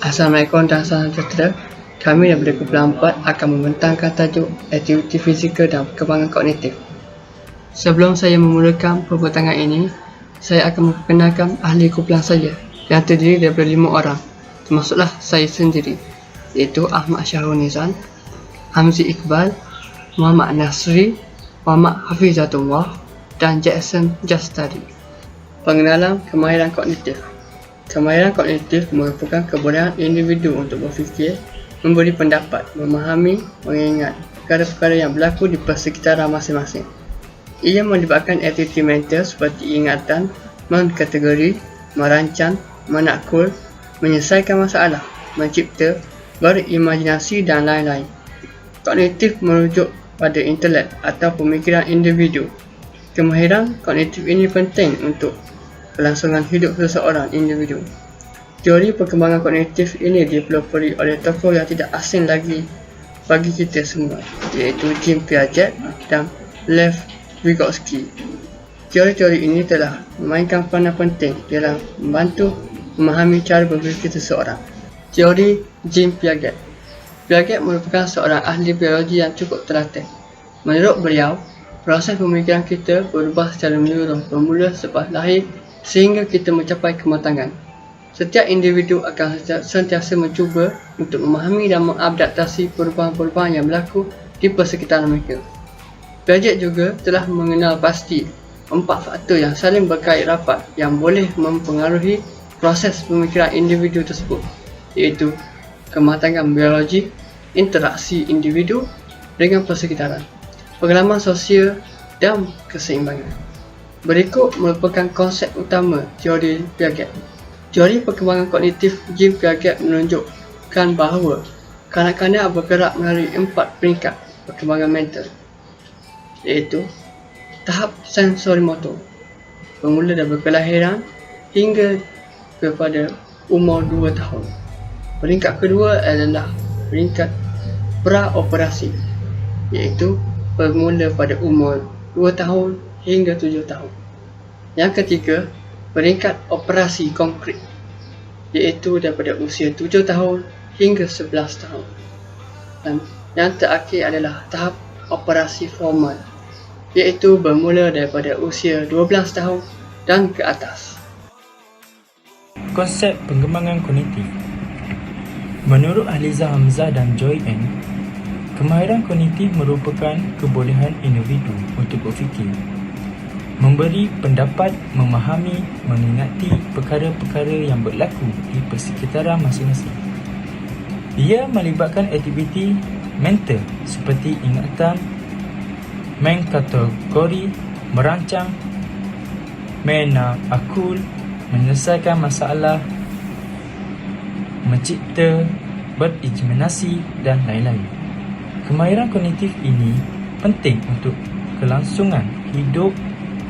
Assalamualaikum dan salam sejahtera. Kami daripada kumpulan 4 akan membentangkan tajuk aktiviti fizikal dan perkembangan kognitif. Sebelum saya memulakan pembentangan ini, saya akan memperkenalkan ahli kumpulan saya yang terdiri daripada 5 orang, termasuklah saya sendiri, iaitu Ahmad Syahrul Nizam, Hamzi Iqbal, Muhammad Nasri, Muhammad Hafizatullah dan Jackson Jastari. Pengenalan kemahiran kognitif. Kemahiran kognitif merupakan kebolehan individu untuk berfikir, memberi pendapat, memahami, mengingat perkara-perkara yang berlaku di persekitaran masing-masing. Ia melibatkan aktiviti mental seperti ingatan, mengkategori, merancang, menakul, menyelesaikan masalah, mencipta, berimajinasi dan lain-lain. Kognitif merujuk pada intelek atau pemikiran individu. Kemahiran kognitif ini penting untuk kelangsungan hidup seseorang individu. Teori perkembangan kognitif ini dipelopori oleh tokoh yang tidak asing lagi bagi kita semua, iaitu Jean Piaget dan Lev Vygotsky. Teori-teori ini telah memainkan peranan penting dalam membantu memahami cara berfikir seseorang. Teori Jean Piaget. Piaget merupakan seorang ahli biologi yang cukup terlatih. Menurut beliau, proses pemikiran kita berubah secara menyeluruh bermula selepas lahir sehingga kita mencapai kematangan. Setiap individu akan sentiasa mencuba untuk memahami dan mengadaptasi perubahan-perubahan yang berlaku di persekitaran mereka. Piaget juga telah mengenal pasti 4 faktor yang saling berkait rapat yang boleh mempengaruhi proses pemikiran individu tersebut, iaitu kematangan biologi, interaksi individu dengan persekitaran, pengalaman sosial dan keseimbangan. Berikut merupakan konsep utama teori Piaget. Teori perkembangan kognitif Jean Piaget menunjukkan bahawa kanak-kanak bergerak melalui 4 peringkat perkembangan mental, iaitu tahap sensorimotor, bermula dari kelahiran hingga kepada umur 2 tahun. Peringkat kedua adalah peringkat pra-operasi, iaitu bermula pada umur 2 tahun hingga 7 tahun. Yang ketiga, peringkat operasi konkret, iaitu daripada usia 7 tahun hingga 11 tahun. Dan yang terakhir adalah tahap operasi formal, iaitu bermula daripada usia 12 tahun dan ke atas. Konsep pengembangan kognitif. Menurut Aliza Hamzah dan Joy N, kemahiran kognitif merupakan kebolehan individu untuk berfikir, memberi pendapat, memahami, mengingati perkara-perkara yang berlaku di persekitaran masing-masing. Ia melibatkan aktiviti mental seperti ingatan, mengkategori, merancang, menakul, menyelesaikan masalah, mencipta, berimajinasi dan lain-lain. Kemahiran kognitif ini penting untuk kelangsungan hidup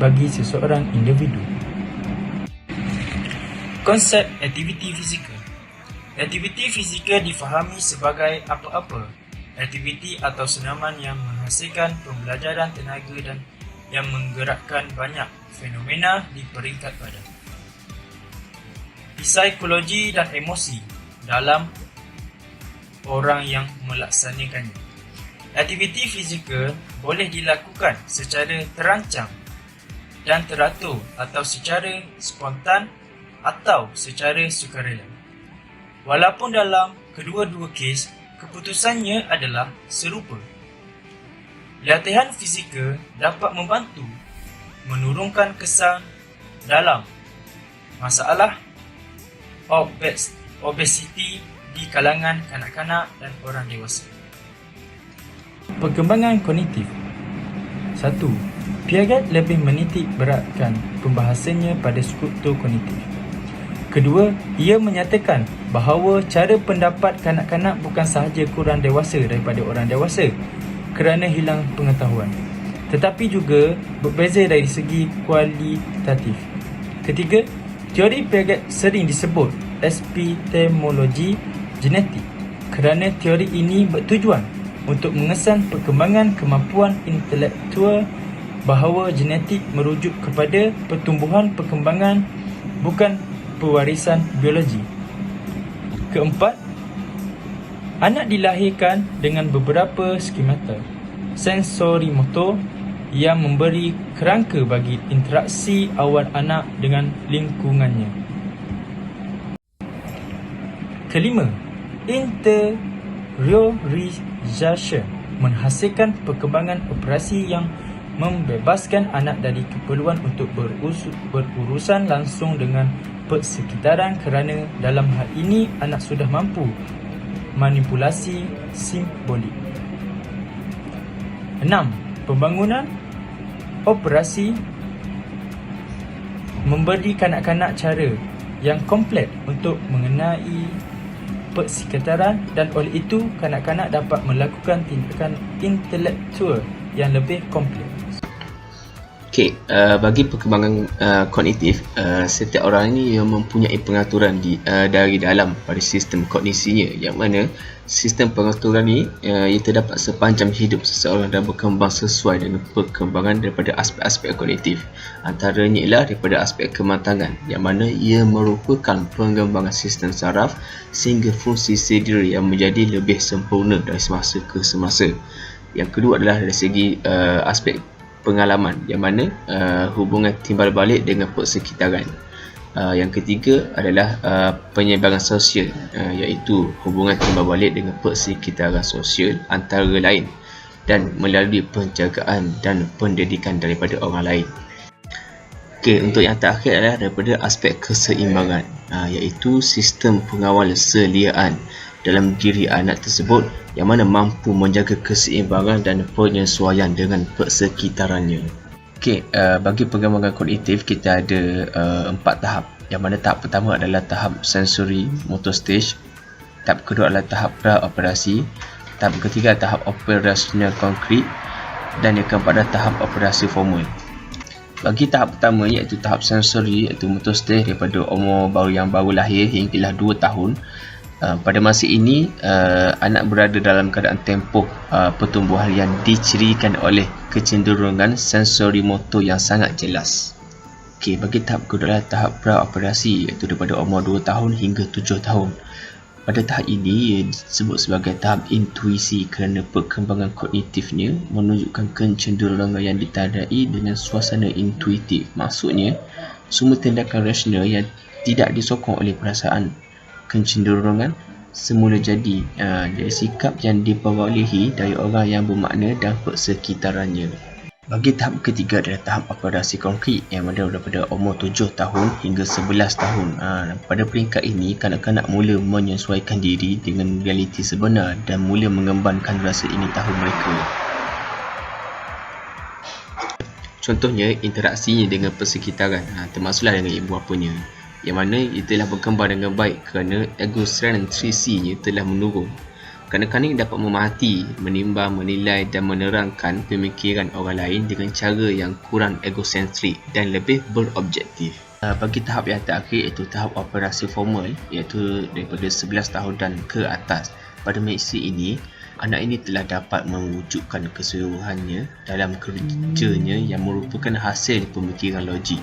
bagi seseorang individu. Konsep aktiviti fizikal. Aktiviti fizikal difahami sebagai apa-apa aktiviti atau senaman yang menghasilkan pembelajaran tenaga dan yang menggerakkan banyak fenomena di peringkat badan, psikologi dan emosi dalam orang yang melaksanakannya. Aktiviti fizikal boleh dilakukan secara terancang dan teratur atau secara spontan atau secara sukarela. Walaupun dalam kedua-dua kes, keputusannya adalah serupa. Latihan fizikal dapat membantu menurunkan kesan dalam masalah obesiti di kalangan kanak-kanak dan orang dewasa. Perkembangan kognitif. 1. Piaget lebih menitik beratkan pembahasannya pada struktur kognitif. Kedua, ia menyatakan bahawa cara pendapat kanak-kanak bukan sahaja kurang dewasa daripada orang dewasa kerana hilang pengetahuan, tetapi juga berbeza dari segi kualitatif. Ketiga, teori Piaget sering disebut epistemologi genetik kerana teori ini bertujuan untuk mengesan perkembangan kemampuan intelektual, bahawa genetik merujuk kepada pertumbuhan perkembangan bukan pewarisan biologi. Keempat, anak dilahirkan dengan beberapa skemata sensorimotor yang memberi kerangka bagi interaksi awal anak dengan lingkungannya. Kelima, interiorization menghasilkan perkembangan operasi yang membebaskan anak dari keperluan untuk berurusan langsung dengan persekitaran kerana dalam hal ini anak sudah mampu manipulasi simbolik. 6. Pembangunan operasi memberi kanak-kanak cara yang komplet untuk mengenai persekitaran dan oleh itu kanak-kanak dapat melakukan tindakan intelektual yang lebih kompleks. Okey, bagi perkembangan kognitif, setiap orang ini mempunyai pengaturan dari dalam pada sistem kognisinya, yang mana sistem pengaturan ini ia terdapat sepanjang hidup seseorang dan berkembang sesuai dengan perkembangan daripada aspek-aspek kognitif. Antaranya ialah daripada aspek kematangan, yang mana ia merupakan pengembangan sistem saraf sehingga fungsi sedir yang menjadi lebih sempurna dari semasa ke semasa. Yang kedua adalah dari segi aspek pengalaman, yang mana hubungan timbal balik dengan persekitaran. Yang ketiga adalah penyebaran sosial, iaitu hubungan timbal balik dengan persekitaran sosial antara lain dan melalui penjagaan dan pendidikan daripada orang lain. Okey, untuk yang terakhir adalah daripada aspek keseimbangan, iaitu sistem pengawal seliaan dalam diri anak tersebut yang mana mampu menjaga keseimbangan dan penyesuaian dengan persekitarannya. Okey, bagi pengembangan kognitif kita ada 4 tahap. Yang mana tahap pertama adalah tahap sensory motor stage, tahap kedua adalah tahap pra-operasi, tahap ketiga tahap operasional konkret dan yang keempat adalah tahap operasi formal. Bagi tahap pertama iaitu tahap sensory iaitu motor stage daripada umur yang baru lahir hinggalah 2 tahun. Pada masa ini anak berada dalam keadaan tempoh pertumbuhan yang dicirikan oleh kecenderungan sensori motor yang sangat jelas. Okey, bagi tahap kedua adalah tahap pra-operasi iaitu daripada umur 2 tahun hingga 7 tahun. Pada tahap ini ia disebut sebagai tahap intuisi kerana perkembangan kognitifnya menunjukkan kecenderungan yang ditandai dengan suasana intuitif. Maksudnya, semua tindakan rasional yang tidak disokong oleh perasaan kecenderungan semula jadi sikap yang diperolehi dari orang yang bermakna dan persekitarannya. Bagi tahap ketiga adalah tahap operasi konkret yang mana daripada umur 7 tahun hingga 11 tahun. Pada peringkat ini, kanak-kanak mula menyesuaikan diri dengan realiti sebenar dan mula mengembangkan rasa ingin tahu mereka. Contohnya, interaksinya dengan persekitaran, termasuklah dengan ibu bapanya, yang mana ia telah berkembang dengan baik kerana egocentrisinya telah menurun. Kanak-kanak dapat memerhati, menimbang, menilai dan menerangkan pemikiran orang lain dengan cara yang kurang egosentrik dan lebih berobjektif. Bagi tahap yang terakhir iaitu tahap operasi formal, iaitu daripada 11 tahun dan ke atas. Pada masa ini, anak ini telah dapat mewujudkan keseluruhannya dalam kerjanya yang merupakan hasil pemikiran logik.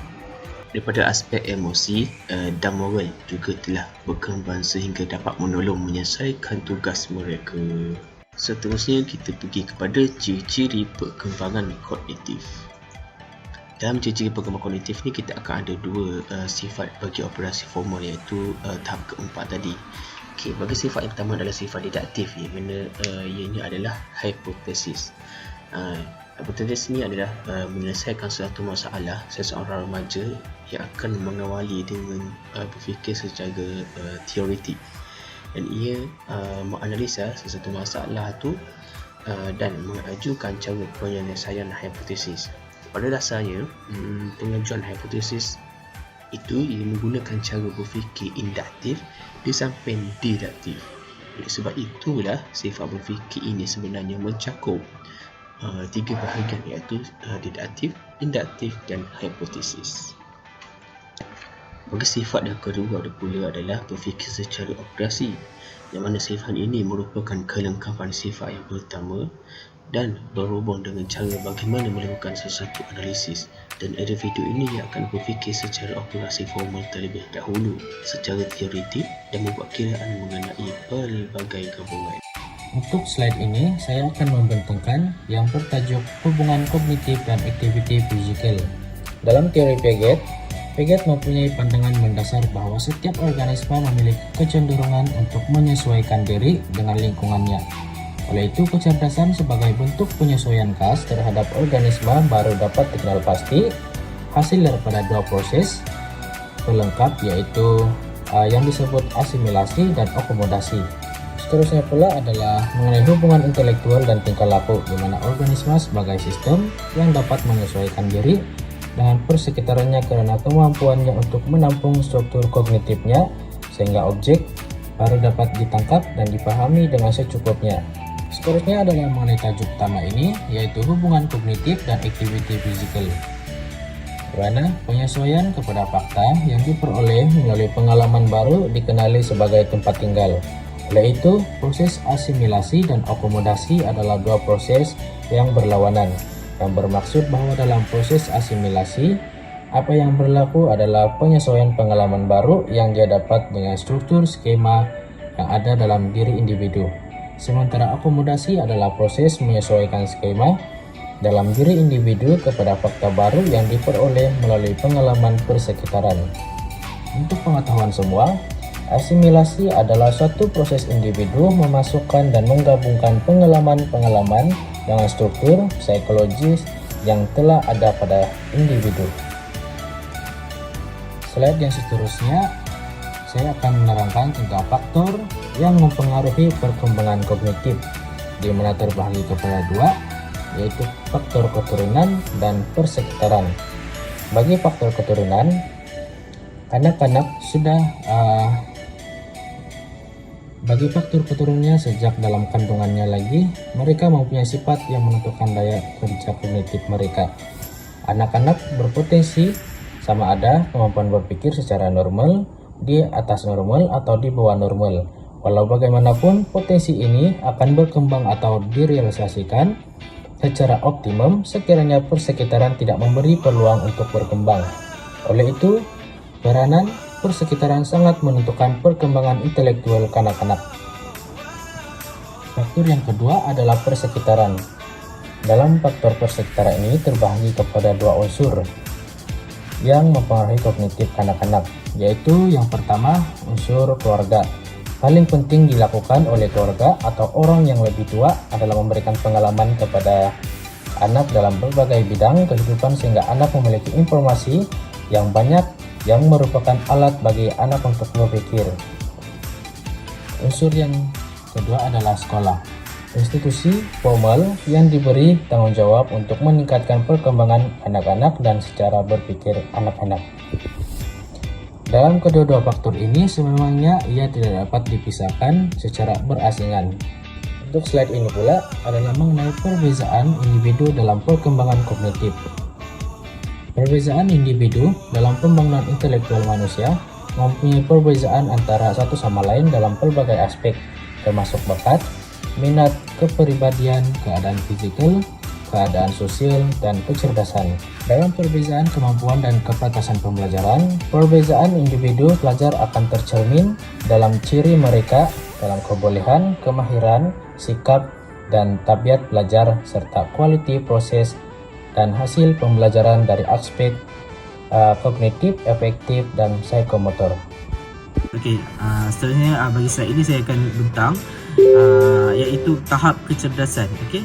Daripada aspek emosi dan moral juga telah berkembang sehingga dapat menolong menyelesaikan tugas mereka. Seterusnya kita pergi kepada ciri-ciri perkembangan kognitif. Dalam ciri-ciri perkembangan kognitif ni kita akan ada 2 sifat bagi operasi formal, iaitu tahap keempat tadi. Okey, bagi sifat yang pertama adalah sifat didaktif, yang mana ianya adalah hipotesis. Hipotesis ini adalah menyelesaikan suatu masalah seseorang remaja yang akan mengawali dengan berfikir secara teoretik, dan ia menganalisa sesuatu masalah itu dan mengajukan cara penyelesaian hipotesis. Pada dasarnya, pengajuan hipotesis itu ia menggunakan cara berfikir induktif di samping deduktif. Oleh sebab itulah sifat berfikir ini sebenarnya mencakup 3 bahagian, iaitu deduktif, induktif dan hipotesis. Bagi sifat yang kedua ada pula adalah berfikir secara operasi, yang mana sifat ini merupakan kelengkapan sifat yang pertama dan berhubung dengan cara bagaimana melakukan sesuatu analisis, dan ada video ini yang akan berfikir secara operasi formal terlebih dahulu secara teoretik dan membuat kiraan mengenai pelbagai gabungan. Untuk slide ini, saya akan membentangkan yang bertajuk hubungan kognitif dan aktiviti fisikal. Dalam teori Piaget mempunyai pandangan mendasar bahwa setiap organisme memiliki kecenderungan untuk menyesuaikan diri dengan lingkungannya. Oleh itu, kecerdasan sebagai bentuk penyesuaian khas terhadap organisme baru dapat dikenal pasti, hasil daripada dua proses pelengkap, yaitu yang disebut asimilasi dan akomodasi. Seterusnya pula adalah mengenai hubungan intelektual dan tingkah laku, di mana organisme sebagai sistem yang dapat menyesuaikan diri dengan persekitarannya karena kemampuannya untuk menampung struktur kognitifnya, sehingga objek baru dapat ditangkap dan dipahami dengan secukupnya. Seterusnya adalah mengenai tajuk utama ini, yaitu hubungan kognitif dan aktiviti fisikal, di mana penyesuaian kepada fakta yang diperoleh melalui pengalaman baru dikenali sebagai tempat tinggal. Oleh itu, proses asimilasi dan akomodasi adalah dua proses yang berlawanan, yang bermaksud bahwa dalam proses asimilasi, apa yang berlaku adalah penyesuaian pengalaman baru yang dia dapat dengan struktur skema yang ada dalam diri individu. Sementara akomodasi adalah proses menyesuaikan skema dalam diri individu kepada fakta baru yang diperoleh melalui pengalaman persekitaran. Untuk pengetahuan semua, asimilasi adalah suatu proses individu memasukkan dan menggabungkan pengalaman-pengalaman dengan struktur psikologis yang telah ada pada individu. Slide yang seterusnya, saya akan menerangkan tentang faktor yang mempengaruhi perkembangan kognitif, di mana terbagi kepada dua, yaitu faktor keturunan dan persekitaran. Bagi faktor keturunan, anak-anak sudah bagi faktor keturunannya sejak dalam kandungannya lagi, mereka mempunyai sifat yang menentukan daya kerja kognitif mereka. Anak-anak berpotensi sama ada kemampuan berpikir secara normal, di atas normal atau di bawah normal. Walau bagaimanapun, potensi ini akan berkembang atau direalisasikan secara optimum sekiranya persekitaran tidak memberi peluang untuk berkembang. Oleh itu, peranan persekitaran sangat menentukan perkembangan intelektual kanak-kanak. Faktor yang kedua adalah persekitaran. Dalam faktor persekitaran ini terbagi kepada dua unsur yang mempengaruhi kognitif kanak-kanak, yaitu yang pertama, unsur keluarga. Paling penting dilakukan oleh keluarga atau orang yang lebih tua adalah memberikan pengalaman kepada anak dalam berbagai bidang kehidupan sehingga anak memiliki informasi yang banyak yang merupakan alat bagi anak untuk berpikir. Unsur yang kedua adalah sekolah, institusi formal yang diberi tanggung jawab untuk meningkatkan perkembangan anak-anak dan secara berpikir anak-anak. Dalam kedua-dua faktor ini sememangnya ia tidak dapat dipisahkan secara berasingan. Untuk slide ini pula adalah mengenai perbezaan individu dalam perkembangan kognitif. Perbezaan individu dalam pembangunan intelektual manusia mempunyai perbezaan antara satu sama lain dalam pelbagai aspek, termasuk bakat, minat, kepribadian, keadaan fisikal, keadaan sosial, dan kecerdasan. Dalam perbezaan kemampuan dan kepantasan pembelajaran, perbezaan individu pelajar akan tercermin dalam ciri mereka dalam kebolehan, kemahiran, sikap, dan tabiat belajar, serta kualiti proses dan hasil pembelajaran dari aspek kognitif, efektif, dan psikomotor. Okey, seterusnya bagi slide ini saya akan bentang iaitu tahap kecerdasan. Okey,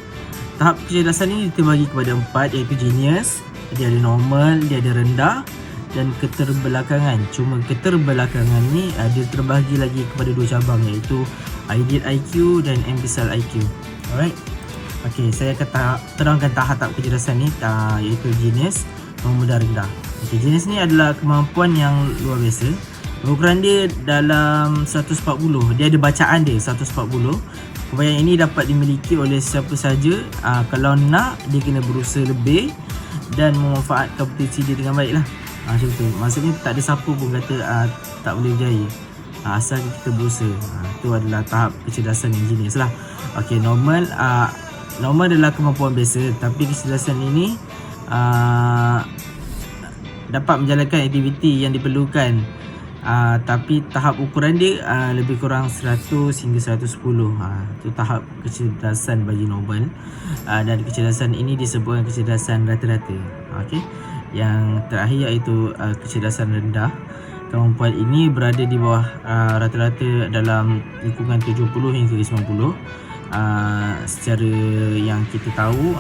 tahap kecerdasan ini terbagi kepada 4, iaitu genius, dia ada normal, dia ada rendah, dan keterbelakangan. Cuma keterbelakangan ni dia terbagi lagi kepada 2 cabang, iaitu ideal IQ dan imbecile IQ. Alright. Okey, saya akan terangkan tahap kecerdasan ni, iaitu genius, normal dan rendah. Okey, genius ni adalah kemampuan yang luar biasa. Ukuran dia dalam 140. Dia ada bacaan dia 140. Kepayaan ini dapat dimiliki oleh siapa saja. Kalau nak, dia kena berusaha lebih dan memanfaatkan potensi dia dengan baik lah. Macam tu. Maksudnya tak ada siapa pun kata tak boleh berjaya. Asal kita berusaha. Itu adalah tahap kecerdasan yang genius lah. Okey, normal normal adalah kemampuan biasa, tapi kecerdasan ini dapat menjalankan aktiviti yang diperlukan, tapi tahap ukuran dia lebih kurang 100 hingga 110. Itu tahap kecerdasan bagi Nobel, dan kecerdasan ini disebutkan kecerdasan rata-rata. Okey, yang terakhir iaitu kecerdasan rendah. Kemampuan ini berada di bawah rata-rata dalam lingkungan 70 hingga 90. Secara yang kita tahu,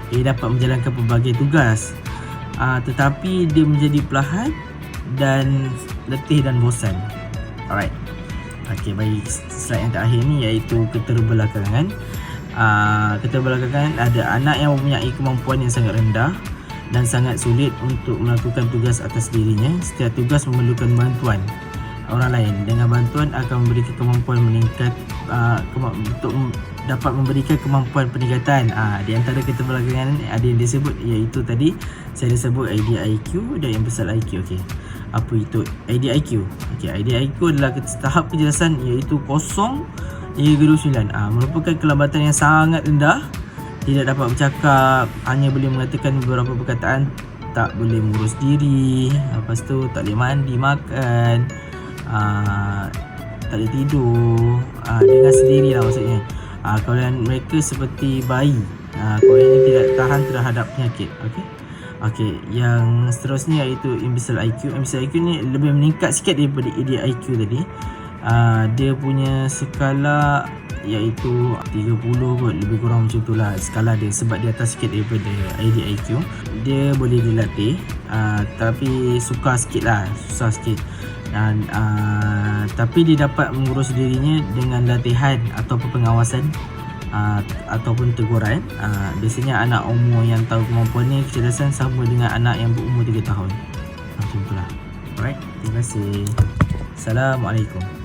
ia dapat menjalankan pelbagai tugas, tetapi dia menjadi perlahan dan letih dan bosan. Alright. Okey, bagi slide yang terakhir ni iaitu keterbelakangan. Keterbelakangan ada anak yang mempunyai kemampuan yang sangat rendah dan sangat sulit untuk melakukan tugas atas dirinya. Setiap tugas memerlukan bantuan orang lain. Dengan bantuan akan memberikan kemampuan meningkat, untuk dapat memberikan kemampuan peningkatan. Di antara keterbelakangan ada yang disebut, iaitu tadi saya dah sebut IDIQ dan Universal IQ. Okey, apa itu IDIQ? Okey, IDIQ adalah tahap kecerdasan iaitu 0 hingga 29. Merupakan kelambatan yang sangat rendah, tidak dapat bercakap, hanya boleh mengatakan beberapa perkataan, tak boleh mengurus diri, lepas tu tak boleh mandi, makan, tak boleh tidur dengan sendiri lah maksudnya. Kemudian mereka seperti bayi, kemudian tidak tahan terhadap penyakit. Okey, yang seterusnya iaitu Universal IQ. Universal IQ ni lebih meningkat sikit daripada IDIQ tadi. Dia punya skala iaitu 30 kot, lebih kurang macam tu lah skala dia, sebab dia atas sikit daripada IDIQ. Dia boleh dilatih, tapi susah sikit. Dan tapi dia dapat mengurus dirinya dengan latihan atau pengawasan, ataupun teguran. Biasanya anak umur yang tahu kemampuan ni, kecerdasan sama dengan anak yang berumur 3 tahun. Macam itulah. Alright, terima kasih. Assalamualaikum.